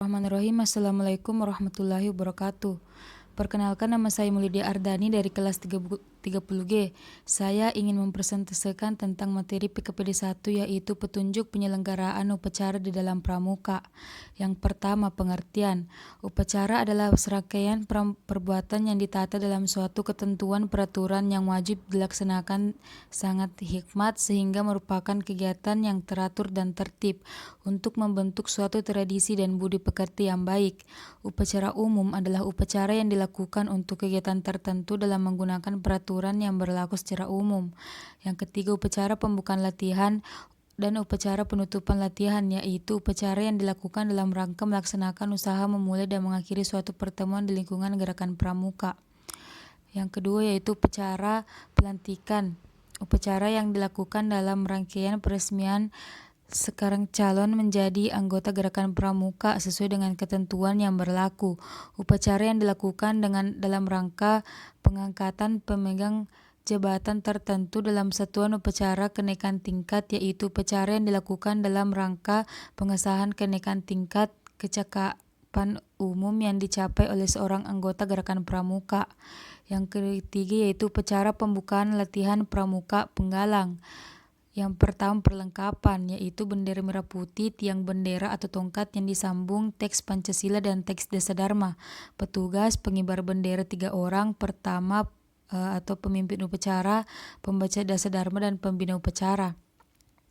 Bismillahirrahmanirrahim. Assalamualaikum warahmatullahi wabarakatuh. Perkenalkan, nama saya Mulydia Ardani dari kelas 30G. Saya ingin mempresentasikan tentang materi PKPD 1, yaitu petunjuk penyelenggaraan upacara di dalam pramuka. Yang pertama, pengertian. Upacara adalah serangkaian perbuatan yang ditata dalam suatu ketentuan peraturan yang wajib dilaksanakan sangat hikmat sehingga merupakan kegiatan yang teratur dan tertib untuk membentuk suatu tradisi dan budi pekerti yang baik. Upacara umum adalah upacara yang dilakukan untuk kegiatan tertentu dalam menggunakan peraturan yang berlaku secara umum. Yang ketiga, upacara pembukaan latihan dan upacara penutupan latihan, yaitu upacara yang dilakukan dalam rangka melaksanakan usaha memulai dan mengakhiri suatu pertemuan di lingkungan gerakan pramuka. Yang kedua yaitu upacara pelantikan, upacara yang dilakukan dalam rangkaian peresmian sekarang calon menjadi anggota gerakan pramuka sesuai dengan ketentuan yang berlaku. Upacara yang dilakukan dalam rangka pengangkatan pemegang jabatan tertentu dalam satuan upacara kenaikan tingkat, yaitu upacara yang dilakukan dalam rangka pengesahan kenaikan tingkat kecakapan umum yang dicapai oleh seorang anggota gerakan pramuka. Yang ketiga yaitu upacara pembukaan latihan pramuka penggalang. Yang pertama, perlengkapan, yaitu bendera merah putih, tiang bendera atau tongkat yang disambung teks Pancasila dan teks Dasadharma. Petugas pengibar bendera 3 orang, pertama atau pemimpin upacara, pembaca Dasadharma, dan pembina upacara.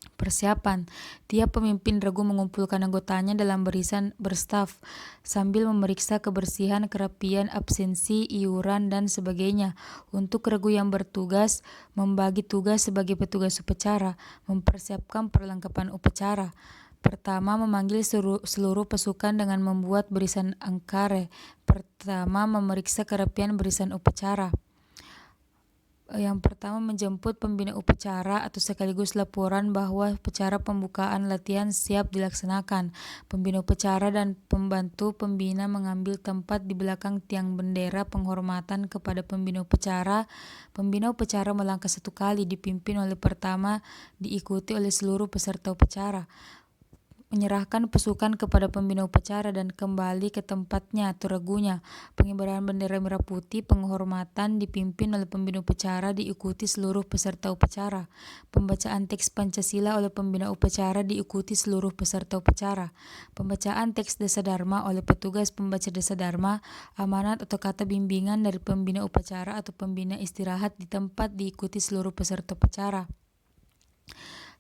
Persiapan. Tiap pemimpin regu mengumpulkan anggotanya dalam barisan berstaf sambil memeriksa kebersihan, kerapian, absensi, iuran, dan sebagainya. Untuk regu yang bertugas, membagi tugas sebagai petugas upacara, mempersiapkan perlengkapan upacara. Pertama, memanggil seluruh pasukan dengan membuat barisan angkare. Pertama, memeriksa kerapian barisan upacara. Yang pertama, menjemput pembina upacara atau sekaligus laporan bahwa upacara pembukaan latihan siap dilaksanakan. Pembina upacara dan pembantu pembina mengambil tempat di belakang tiang bendera penghormatan kepada pembina upacara. Pembina upacara melangkah 1 kali, dipimpin oleh pertama, diikuti oleh seluruh peserta upacara. Menyerahkan pasukan kepada pembina upacara dan kembali ke tempatnya atau regunya. Pengibaran bendera merah putih penghormatan dipimpin oleh pembina upacara, diikuti seluruh peserta upacara. Pembacaan teks Pancasila oleh pembina upacara, diikuti seluruh peserta upacara. Pembacaan teks Dasadharma oleh petugas pembaca Dasadharma. Amanat atau kata bimbingan dari pembina upacara atau pembina istirahat di tempat, diikuti seluruh peserta upacara.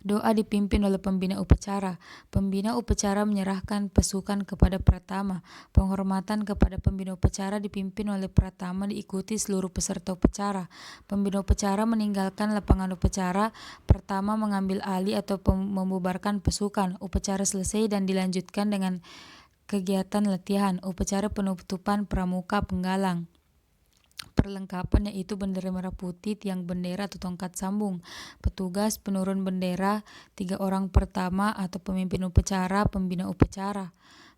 Doa dipimpin oleh pembina upacara. Pembina upacara menyerahkan pasukan kepada pratama. Penghormatan kepada pembina upacara dipimpin oleh pratama, diikuti seluruh peserta upacara. Pembina upacara meninggalkan lapangan upacara. Pertama mengambil alih atau membubarkan pasukan. Upacara selesai dan dilanjutkan dengan kegiatan latihan. Upacara penutupan pramuka penggalang. Perlengkapan yaitu bendera merah putih, tiang bendera atau tongkat sambung. Petugas penurun bendera 3 orang pertama atau pemimpin upacara, pembina upacara.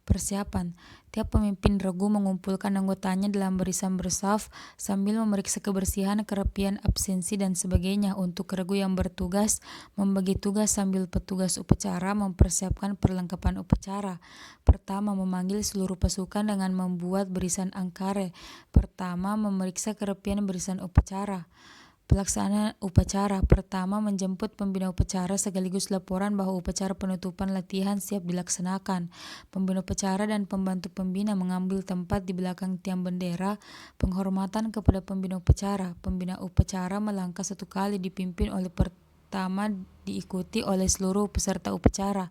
Persiapan. Tiap pemimpin regu mengumpulkan anggotanya dalam barisan bersaf sambil memeriksa kebersihan, kerapian, absensi, dan sebagainya. Untuk regu yang bertugas, membagi tugas sambil petugas upacara mempersiapkan perlengkapan upacara. Pertama, memanggil seluruh pasukan dengan membuat barisan angkare. Pertama, memeriksa kerapian barisan upacara. Pelaksanaan upacara. Pertama, menjemput pembina upacara sekaligus laporan bahwa upacara penutupan latihan siap dilaksanakan. Pembina upacara dan pembantu pembina mengambil tempat di belakang tiang bendera. Penghormatan kepada pembina upacara. Pembina upacara melangkah 1 kali, dipimpin oleh pertama, diikuti oleh seluruh peserta upacara.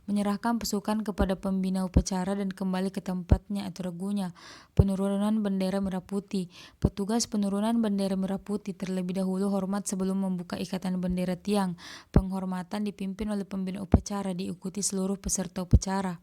Menyerahkan pasukan kepada pembina upacara dan kembali ke tempatnya atau regunya. Penurunan bendera merah putih. Petugas penurunan bendera merah putih terlebih dahulu hormat sebelum membuka ikatan bendera tiang. Penghormatan dipimpin oleh pembina upacara, diikuti seluruh peserta upacara.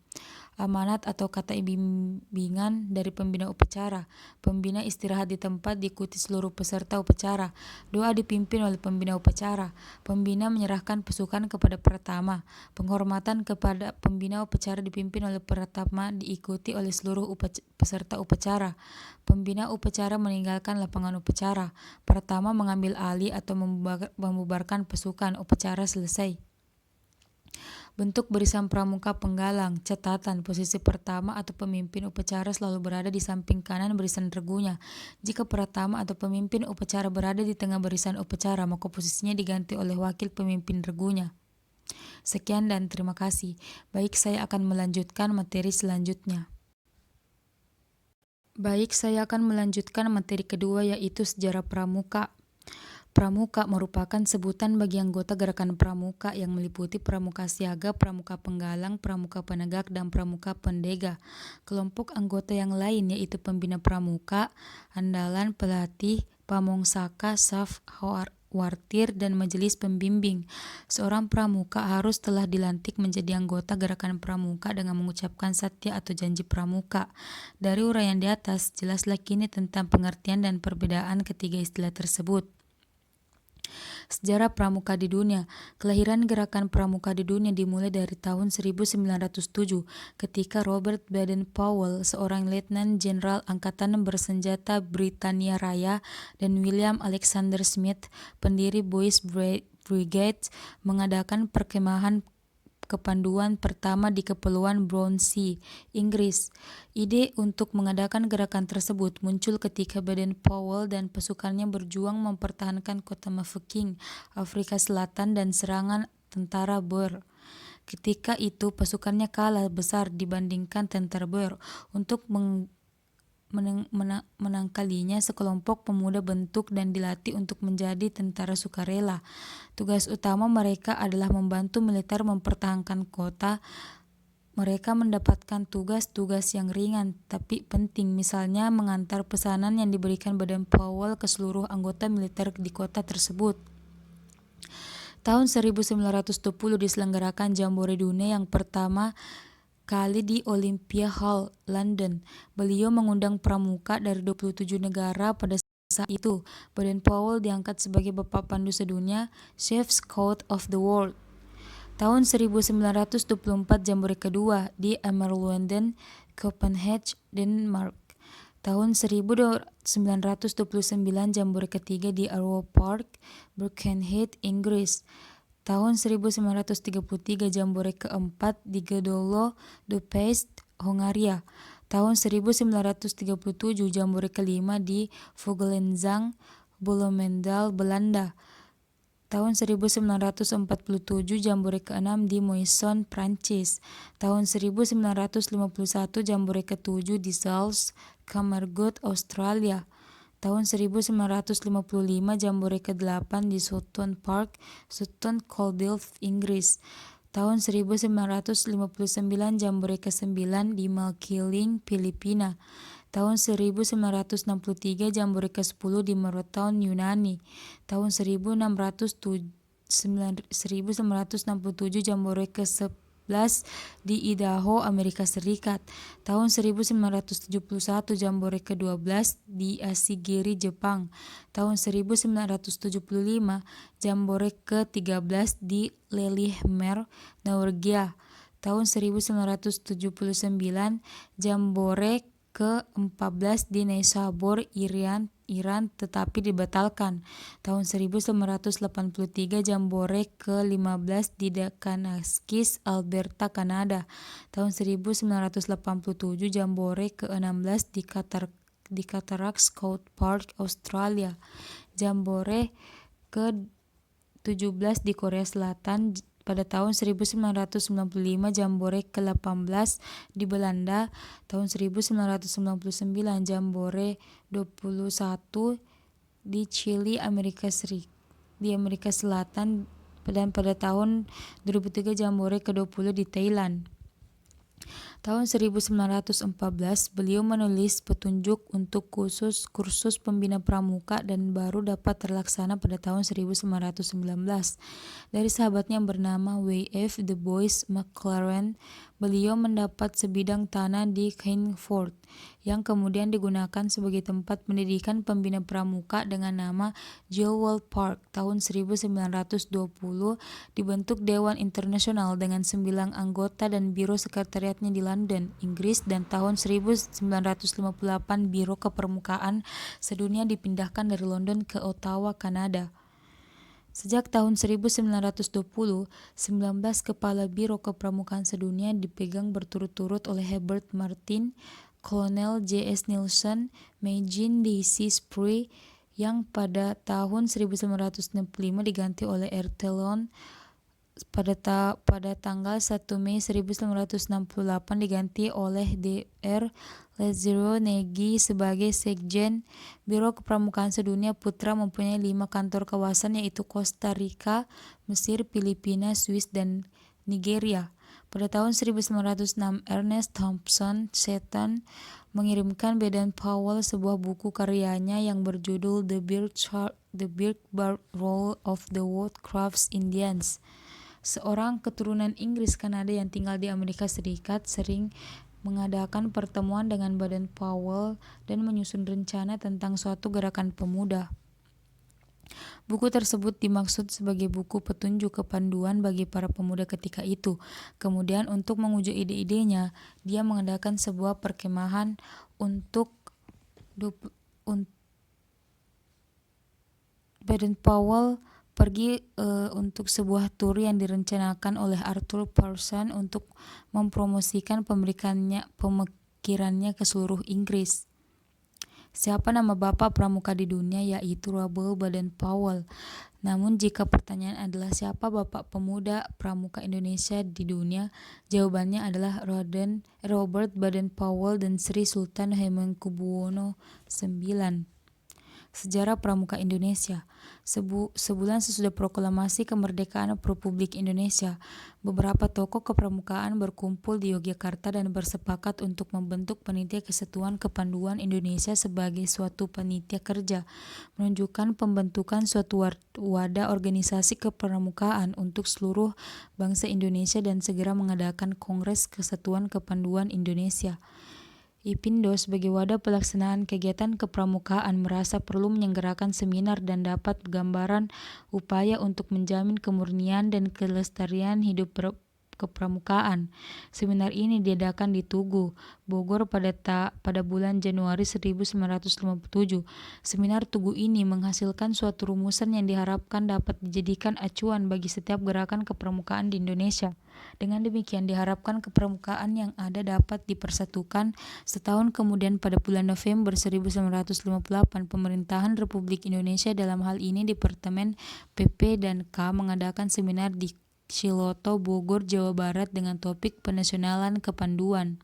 Amanat atau kata bimbingan dari pembina upacara. Pembina istirahat di tempat, diikuti seluruh peserta upacara. Doa dipimpin oleh pembina upacara. Pembina menyerahkan pasukan kepada pertama. Penghormatan kepada pembina upacara dipimpin oleh pertama, diikuti oleh seluruh peserta upacara. Pembina upacara meninggalkan lapangan upacara. Pertama mengambil alih atau membubarkan pasukan. Upacara selesai. Bentuk barisan pramuka penggalang. Catatan, posisi pertama atau pemimpin upacara selalu berada di samping kanan barisan regunya. Jika pratama atau pemimpin upacara berada di tengah barisan upacara, maka posisinya diganti oleh wakil pemimpin regunya. Sekian dan terima kasih. Baik, saya akan melanjutkan materi selanjutnya. Materi kedua, yaitu sejarah pramuka. Pramuka merupakan sebutan bagi anggota gerakan pramuka yang meliputi pramuka siaga, pramuka penggalang, pramuka penegak, dan pramuka pendega. Kelompok anggota yang lain yaitu pembina pramuka, andalan, pelatih, pamongsaka, saf, wartir, dan majelis pembimbing. Seorang pramuka harus telah dilantik menjadi anggota gerakan pramuka dengan mengucapkan satya atau janji pramuka. Dari uraian di atas, jelaslah kini tentang pengertian dan perbedaan ketiga istilah tersebut. Sejarah pramuka di dunia. Kelahiran gerakan pramuka di dunia dimulai dari tahun 1907 ketika Robert Baden-Powell, seorang letnan jenderal angkatan bersenjata Britania Raya, dan William Alexander Smith, pendiri Boys Brigade, mengadakan perkemahan kepanduan pertama di Kepulauan Brownsea, Inggris. Ide untuk mengadakan gerakan tersebut muncul ketika Baden-Powell dan pasukannya berjuang mempertahankan kota Mafeking, Afrika Selatan, dan serangan tentara Boer. Ketika itu pasukannya kalah besar dibandingkan tentara Boer. Untuk menangkalinya, sekelompok pemuda bentuk dan dilatih untuk menjadi tentara sukarela. Tugas utama mereka adalah membantu militer mempertahankan kota. Mereka mendapatkan tugas-tugas yang ringan tapi penting, misalnya mengantar pesanan yang diberikan Baden-Powell ke seluruh anggota militer di kota tersebut. Tahun 1920 diselenggarakan Jambore Dunia yang pertama kali di Olympia Hall, London. Beliau mengundang pramuka dari 27 negara pada saat itu. Baden-Powell diangkat sebagai Bapak Pandu Sedunia, Chief Scout of the World. Tahun 1924 Jambore kedua di Emerlunden, Copenhagen, Denmark. Tahun 1929 Jambore ketiga di Arrow Park, Birkenhead, Inggris. Tahun 1933 Jambore keempat di Gedolo de Pest, Hongaria. Tahun 1937 Jambore kelima di Vogelenzang, Bloemendaal, Belanda. Tahun 1947 Jambore ke-6 di Moisson, Prancis. Tahun 1951 Jambore ke-7 di Zales, Camargue, Australia. Tahun 1955 Jambore ke-8 di Sutton Park, Sutton Coldfield, Inggris. Tahun 1959 Jambore ke-9 di Makiling, Filipina. Tahun 1963 Jambore ke-10 di Morotown, Yunani. Tahun 1967 Jambore ke-11 di Idaho, Amerika Serikat. Tahun 1971 Jambore ke-12 di Ashigiri, Jepang. Tahun 1975 Jambore ke-13 di Lillehammer, Norwegia. Tahun 1979 Jambore ke-14 di Neysabur, Iran tetapi dibatalkan. Tahun 1983 Jambore ke-15 di Kananaskis, Alberta, Kanada. Tahun 1987 Jambore ke-16 di Cataract Scout Park, Australia. Jambore ke-17 di Korea Selatan. Pada tahun 1995 Jambore ke-18 di Belanda. Tahun 1999 Jambore 21 di Chili, Amerika Selatan, dan pada tahun 2003 Jambore ke-20 di Thailand. Tahun 1914 beliau menulis petunjuk untuk kursus pembina pramuka dan baru dapat terlaksana pada tahun 1919. Dari sahabatnya yang bernama W.F. Du Bois McLaren, beliau mendapat sebidang tanah di Kingsford yang kemudian digunakan sebagai tempat pendidikan pembina pramuka dengan nama Jewel Park. Tahun 1920 dibentuk Dewan Internasional dengan 9 anggota dan biro sekretariatnya di London, Inggris, dan tahun 1958 Biro Kepermukaan Sedunia dipindahkan dari London ke Ottawa, Kanada. Sejak tahun 1920, 19 kepala Biro Kepramukaan Sedunia dipegang berturut-turut oleh Herbert Martin, Kolonel J.S. Neilson, Majin Daisy Spry, yang pada tahun 1965 diganti oleh R. Talon, pada tanggal 1 Mei 1968 diganti oleh Dr. Lazzaro Negri sebagai Sekjen. Biro Kepramukaan Sedunia Putra mempunyai 5 kantor kawasan, yaitu Costa Rica, Mesir, Filipina, Swiss, dan Nigeria. Pada tahun 1906, Ernest Thompson Seton mengirimkan Baden-Powell sebuah buku karyanya yang berjudul The Birch-bark Role of the Woodcraft Indians. Seorang keturunan Inggris-Kanada yang tinggal di Amerika Serikat sering mengadakan pertemuan dengan Baden-Powell dan menyusun rencana tentang suatu gerakan pemuda. Buku tersebut dimaksud sebagai buku petunjuk kepanduan bagi para pemuda ketika itu. Kemudian untuk menguji ide-idenya, dia mengadakan sebuah perkemahan untuk Baden-Powell pergi untuk sebuah tur yang direncanakan oleh Arthur Parson untuk mempromosikan pemikirannya ke seluruh Inggris. Siapa nama bapak pramuka di dunia? Yaitu Robert Baden-Powell. Namun jika pertanyaan adalah siapa bapak pemuda pramuka Indonesia di dunia, jawabannya adalah Robert Baden-Powell dan Sri Sultan Hamengkubuwono IX. Sejarah Pramuka Indonesia. Sebulan sesudah proklamasi kemerdekaan Republik Indonesia, beberapa tokoh kepramukaan berkumpul di Yogyakarta dan bersepakat untuk membentuk Panitia Kesatuan Kepanduan Indonesia sebagai suatu panitia kerja, menunjukkan pembentukan suatu wadah organisasi kepramukaan untuk seluruh bangsa Indonesia dan segera mengadakan Kongres Kesatuan Kepanduan Indonesia. IPINDO sebagai wadah pelaksanaan kegiatan kepramukaan merasa perlu menyelenggarakan seminar dan dapat gambaran upaya untuk menjamin kemurnian dan kelestarian hidup kepramukaan. Seminar ini diadakan di Tugu, Bogor pada bulan Januari 1957. Seminar Tugu ini menghasilkan suatu rumusan yang diharapkan dapat dijadikan acuan bagi setiap gerakan kepramukaan di Indonesia. Dengan demikian diharapkan kepramukaan yang ada dapat dipersatukan. Setahun kemudian pada bulan November 1958, pemerintahan Republik Indonesia, dalam hal ini Departemen PP dan K, mengadakan seminar di Ciloto, Bogor, Jawa Barat dengan topik Penasionalan Kepanduan.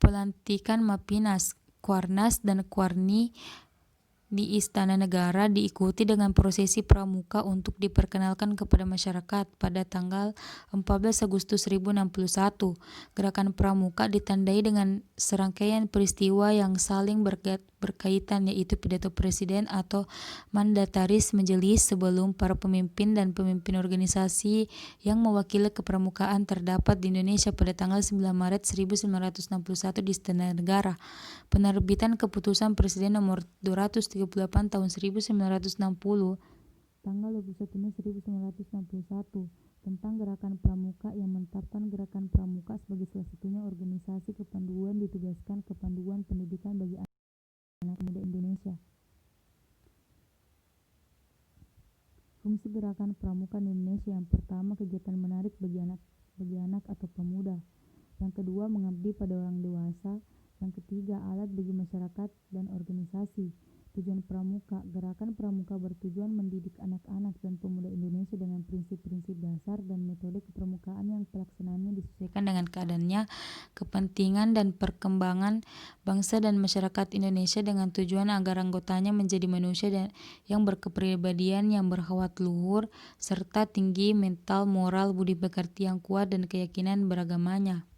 Pelantikan Mapinas, Kuarnas, dan Kuarni di Istana Negara diikuti dengan prosesi pramuka untuk diperkenalkan kepada masyarakat pada tanggal 14 Agustus 1961. Gerakan pramuka ditandai dengan serangkaian peristiwa yang saling berkaitan, yaitu pidato presiden atau mandataris majelis sebelum para pemimpin dan pemimpin organisasi yang mewakili kepramukaan terdapat di Indonesia pada tanggal 9 Maret 1961 di Istana Negara. Penerbitan Keputusan Presiden Nomor 238 tahun 1960 tanggal 21 Mei 1961 tentang Gerakan Pramuka yang menetapkan Gerakan Pramuka sebagai salah satunya organisasi kepanduan ditugaskan kepanduan pendidikan bagi anak muda Indonesia. Fungsi Gerakan Pramuka di Indonesia: yang pertama, kegiatan menarik bagi anak atau pemuda. Yang kedua, mengabdi pada orang dewasa. Yang ketiga, alat bagi masyarakat dan organisasi. Tujuan Pramuka: Gerakan Pramuka bertujuan mendidik anak-anak dan pemuda Indonesia dengan prinsip-prinsip dasar dan metode kepramukaan yang pelaksanaannya disesuaikan dengan keadaannya, kepentingan dan perkembangan bangsa dan masyarakat Indonesia, dengan tujuan agar anggotanya menjadi manusia yang berkepribadian yang berhawat luhur serta tinggi mental, moral, budi pekerti yang kuat, dan keyakinan beragamanya.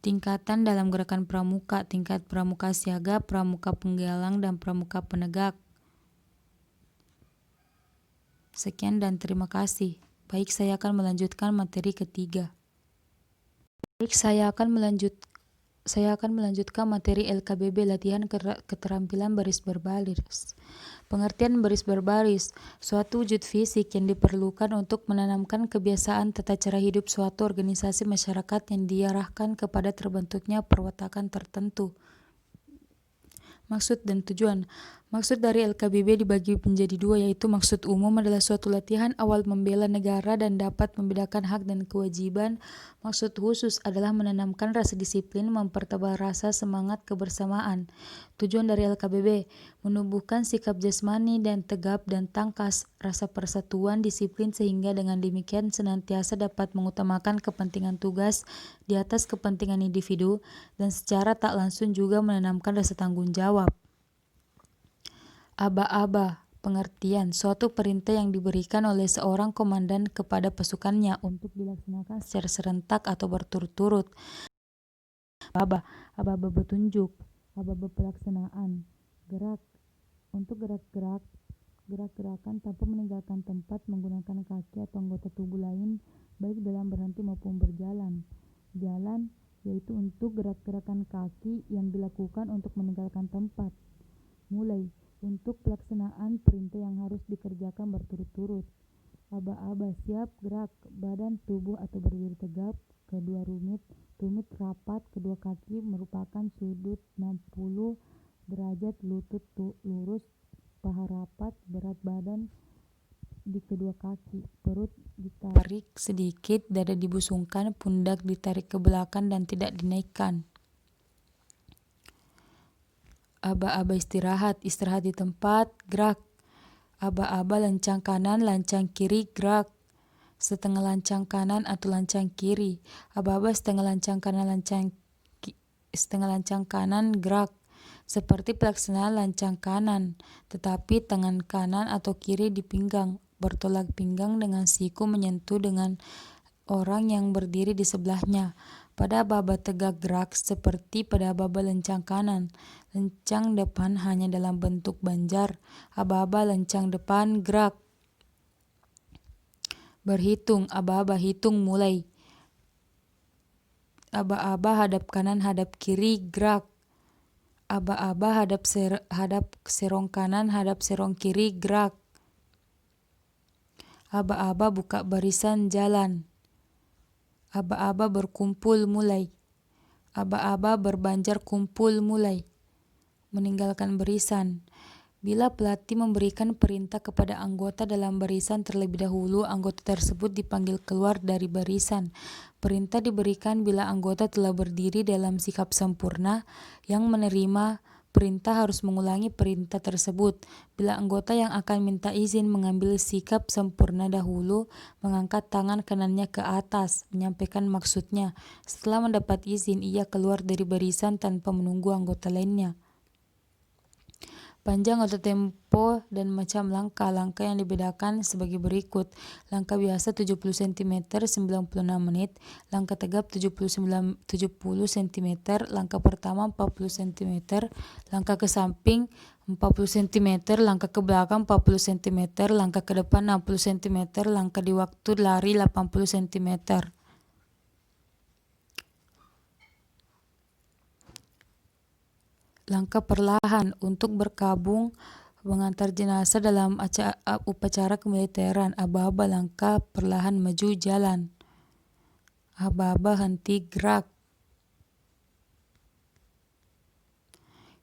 Tingkatan dalam Gerakan Pramuka: tingkat pramuka siaga, pramuka penggalang, dan pramuka penegak. Sekian dan terima kasih. Baik, saya akan melanjutkan materi ketiga. Saya akan melanjutkan materi LKBB, latihan keterampilan baris berbaris. Pengertian baris berbaris: suatu wujud fisik yang diperlukan untuk menanamkan kebiasaan tata cara hidup suatu organisasi masyarakat yang diarahkan kepada terbentuknya perwatakan tertentu. Maksud dan tujuan: Maksud dari LKBB dibagi menjadi dua, yaitu maksud umum adalah suatu latihan awal membela negara dan dapat membedakan hak dan kewajiban. Maksud khusus adalah menanamkan rasa disiplin, mempertebal rasa semangat kebersamaan. Tujuan dari LKBB, menumbuhkan sikap jasmani dan tegap dan tangkas, rasa persatuan, disiplin sehingga dengan demikian senantiasa dapat mengutamakan kepentingan tugas di atas kepentingan individu dan secara tak langsung juga menanamkan rasa tanggung jawab. Aba-aba, pengertian, suatu perintah yang diberikan oleh seorang komandan kepada pasukannya untuk dilaksanakan secara serentak atau berturut-turut. Aba-aba petunjuk, aba-aba pelaksanaan, gerak, untuk gerak-gerakan tanpa meninggalkan tempat menggunakan kaki atau anggota tubuh lain, baik dalam berhenti maupun berjalan. Jalan, yaitu untuk gerak-gerakan kaki yang dilakukan untuk meninggalkan tempat. Mulai, untuk pelaksanaan perintah yang harus dikerjakan berturut-turut. Aba-aba, siap gerak, badan tubuh atau berdiri tegap, kedua tumit rapat, kedua kaki merupakan sudut 60 derajat, lutut lurus, paha rapat, berat badan di kedua kaki, perut ditarik sedikit, dada dibusungkan, pundak ditarik ke belakang dan tidak dinaikkan. Aba-aba istirahat di tempat, gerak. Aba-aba lancang kanan, lancang kiri, gerak. Setengah lancang kanan atau lancang kiri. Aba-aba setengah lancang kanan, gerak. Seperti pelaksanaan lancang kanan, tetapi tangan kanan atau kiri di pinggang, bertolak pinggang dengan siku menyentuh dengan orang yang berdiri di sebelahnya. Pada aba-aba tegak gerak seperti pada aba-aba lencang kanan. Lencang depan hanya dalam bentuk banjar. Aba-aba lencang depan gerak. Berhitung, aba-aba hitung mulai. Aba-aba hadap kanan hadap kiri gerak. Aba-aba hadap serong kanan hadap serong kiri gerak. Aba-aba buka barisan jalan. Aba-aba berkumpul mulai. Aba-aba berbanjar kumpul mulai. Meninggalkan barisan. Bila pelatih memberikan perintah kepada anggota dalam barisan terlebih dahulu, anggota tersebut dipanggil keluar dari barisan. Perintah diberikan bila anggota telah berdiri dalam sikap sempurna. Yang menerima perintah harus mengulangi perintah tersebut. Bila anggota yang akan minta izin mengambil sikap sempurna dahulu, mengangkat tangan kanannya ke atas, menyampaikan maksudnya. Setelah mendapat izin, ia keluar dari barisan tanpa menunggu anggota lainnya. Panjang atau tempo dan macam langkah. Langkah yang dibedakan sebagai berikut. Langkah biasa 70 cm 96 menit. Langkah tegap 70 cm. Langkah pertama 40 cm. Langkah ke samping 40 cm. Langkah ke belakang 40 cm. Langkah ke depan 60 cm. Langkah di waktu lari 80 cm. Langkah perlahan untuk berkabung mengantar jenazah dalam upacara kemiliteran. Aba-aba langkah perlahan maju jalan. Aba-aba henti gerak.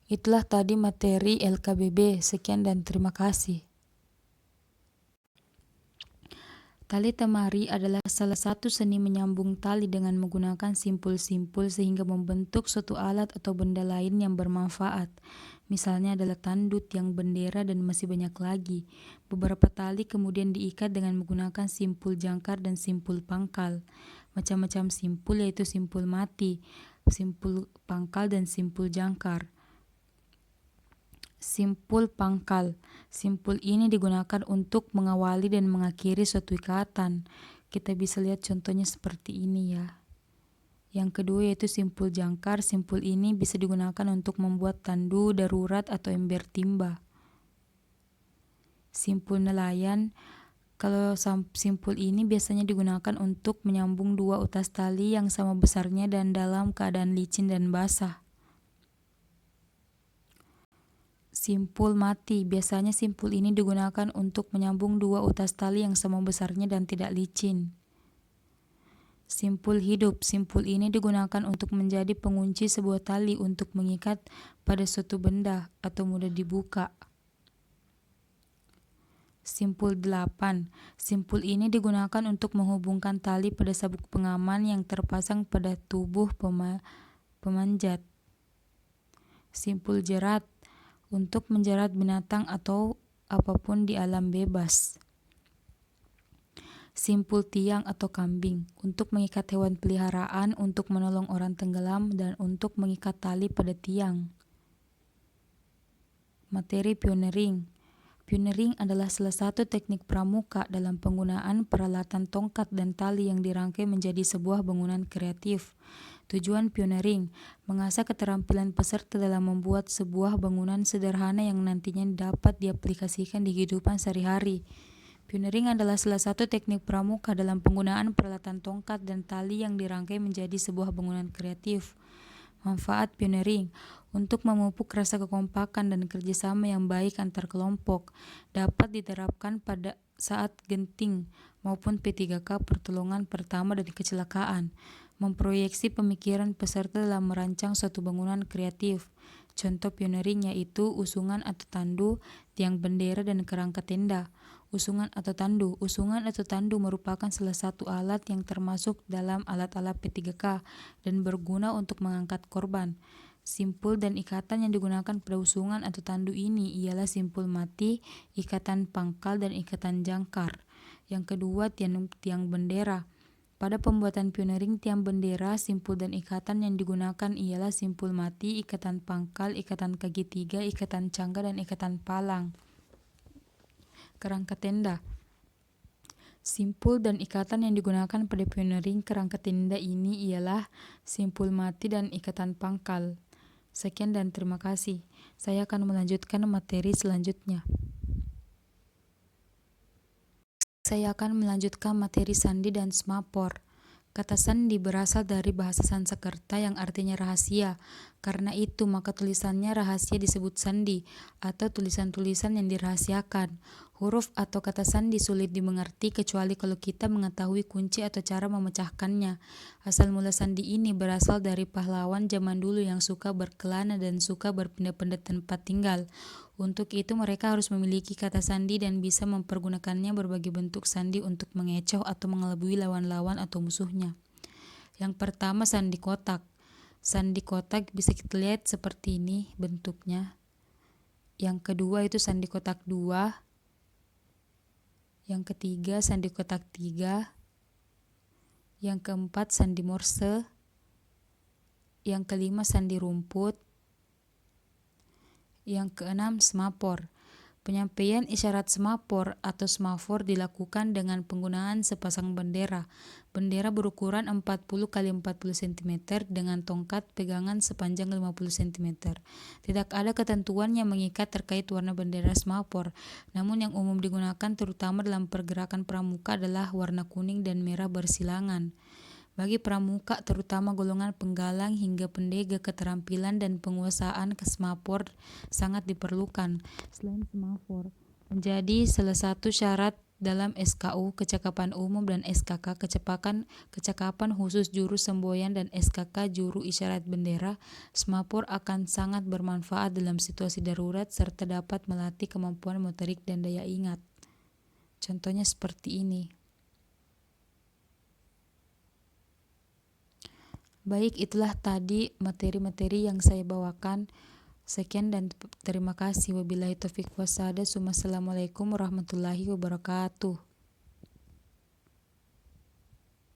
Itulah tadi materi LKBB. Sekian dan terima kasih. Tali temari adalah salah satu seni menyambung tali dengan menggunakan simpul-simpul sehingga membentuk suatu alat atau benda lain yang bermanfaat. Misalnya adalah tanduk, yang bendera, dan masih banyak lagi. Beberapa tali kemudian diikat dengan menggunakan simpul jangkar dan simpul pangkal. Macam-macam simpul yaitu simpul mati, simpul pangkal, dan simpul jangkar. Simpul pangkal. Simpul ini digunakan untuk mengawali dan mengakhiri suatu ikatan. Kita bisa lihat contohnya seperti ini ya. Yang kedua yaitu simpul jangkar. Simpul ini bisa digunakan untuk membuat tandu darurat atau ember timba. Simpul nelayan. Kalau simpul ini biasanya digunakan untuk menyambung dua utas tali yang sama besarnya dan dalam keadaan licin dan basah. Simpul mati. Biasanya simpul ini digunakan untuk menyambung dua utas tali yang sama besarnya dan tidak licin. Simpul hidup. Simpul ini digunakan untuk menjadi pengunci sebuah tali untuk mengikat pada suatu benda atau mudah dibuka. Simpul 8. Simpul ini digunakan untuk menghubungkan tali pada sabuk pengaman yang terpasang pada tubuh pemanjat. Simpul jerat, untuk menjerat binatang atau apapun di alam bebas. Simpul tiang atau kambing, untuk mengikat hewan peliharaan, untuk menolong orang tenggelam, dan untuk mengikat tali pada tiang. Materi pioneering. Pioneering adalah salah satu teknik pramuka dalam penggunaan peralatan tongkat dan tali yang dirangkai menjadi sebuah bangunan kreatif. Tujuan pioneering, mengasah keterampilan peserta dalam membuat sebuah bangunan sederhana yang nantinya dapat diaplikasikan di kehidupan sehari-hari. Pioneering adalah salah satu teknik pramuka dalam penggunaan peralatan tongkat dan tali yang dirangkai menjadi sebuah bangunan kreatif. Manfaat pioneering untuk memupuk rasa kekompakan dan kerjasama yang baik antar kelompok, dapat diterapkan pada saat genting maupun P3K pertolongan pertama dari kecelakaan, memproyeksi pemikiran peserta dalam merancang suatu bangunan kreatif. Contoh pioneering yaitu usungan atau tandu, tiang bendera, dan kerangka tenda. Usungan atau tandu. Usungan atau tandu merupakan salah satu alat yang termasuk dalam alat-alat P3K dan berguna untuk mengangkat korban. Simpul dan ikatan yang digunakan pada usungan atau tandu ini ialah simpul mati, ikatan pangkal, dan ikatan jangkar. Yang kedua, tiang bendera. Pada pembuatan pioneering tiang bendera, simpul dan ikatan yang digunakan ialah simpul mati, ikatan pangkal, ikatan kaki tiga, ikatan cangga, dan ikatan palang. Kerangka tenda. Simpul dan ikatan yang digunakan pada pioneering kerangka tenda ini ialah simpul mati dan ikatan pangkal. Sekian dan terima kasih. Saya akan melanjutkan materi selanjutnya. Saya akan melanjutkan materi sandi dan semapor. Kata sandi berasal dari bahasa Sanskerta yang artinya rahasia. Karena itu, maka tulisannya rahasia disebut sandi, atau tulisan-tulisan yang dirahasiakan. Huruf atau kata sandi sulit dimengerti kecuali kalau kita mengetahui kunci atau cara memecahkannya. Asal mula sandi ini berasal dari pahlawan zaman dulu yang suka berkelana dan suka berpindah-pindah tempat tinggal. Untuk itu mereka harus memiliki kata sandi dan bisa mempergunakannya berbagai bentuk sandi untuk mengecoh atau mengelabui lawan-lawan atau musuhnya. Yang pertama, sandi kotak. Sandi kotak bisa kita lihat seperti ini bentuknya. Yang kedua itu sandi kotak 2. Yang ketiga sandi kotak 3. Yang keempat sandi morse. Yang kelima sandi rumput. Yang keenam semapor. Penyampaian isyarat semapor atau semafor dilakukan dengan penggunaan sepasang bendera. Bendera berukuran 40 x 40 cm dengan tongkat pegangan sepanjang 50 cm. Tidak ada ketentuan yang mengikat terkait warna bendera semapor, namun yang umum digunakan terutama dalam pergerakan pramuka adalah warna kuning dan merah bersilangan. Bagi pramuka, terutama golongan penggalang hingga pendega, keterampilan dan penguasaan semapor sangat diperlukan. Selain semapor, menjadi salah satu syarat dalam SKU kecakapan umum dan SKK kecakapan khusus juru semboyan dan SKK juru isyarat bendera, semapor akan sangat bermanfaat dalam situasi darurat serta dapat melatih kemampuan motorik dan daya ingat. Contohnya seperti ini. Baik, itulah tadi materi-materi yang saya bawakan. Sekian dan terima kasih. Wabillahi taufiq wassadaq. Wassalamualaikum warahmatullahi wabarakatuh.